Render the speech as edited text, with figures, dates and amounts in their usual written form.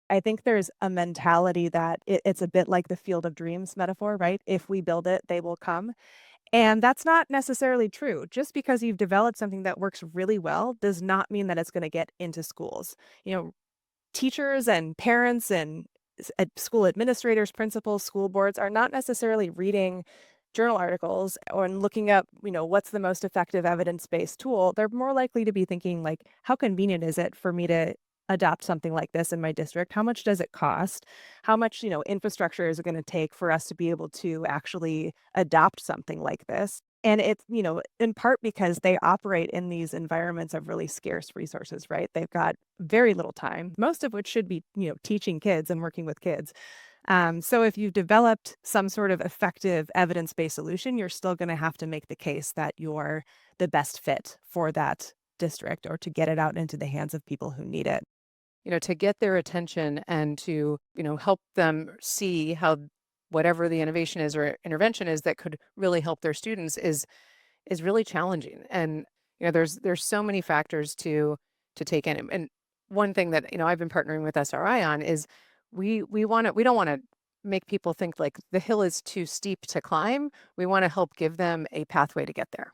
I think there's a mentality that it's a bit like the field of dreams metaphor, right? If we build it, they will come. And that's not necessarily true. Just because you've developed something that works really well does not mean that it's going to get into schools. You know, teachers and parents and school administrators, principals, school boards are not necessarily reading journal articles or looking up, what's the most effective evidence-based tool. They're more likely to be thinking like, how convenient is it for me to adopt something like this in my district? How much does it cost? How much, infrastructure is it going to take for us to be able to actually adopt something like this? And it's, in part because they operate in these environments of really scarce resources, right? They've got very little time, most of which should be, teaching kids and working with kids. So if you've developed some sort of effective evidence-based solution, you're still going to have to make the case that you're the best fit for that district or to get it out into the hands of people who need it. To get their attention and to, help them see how whatever the innovation is or intervention is that could really help their students is really challenging. And, there's so many factors to take in. And one thing that, I've been partnering with SRI on is we don't want to make people think like the hill is too steep to climb. We want to help give them a pathway to get there.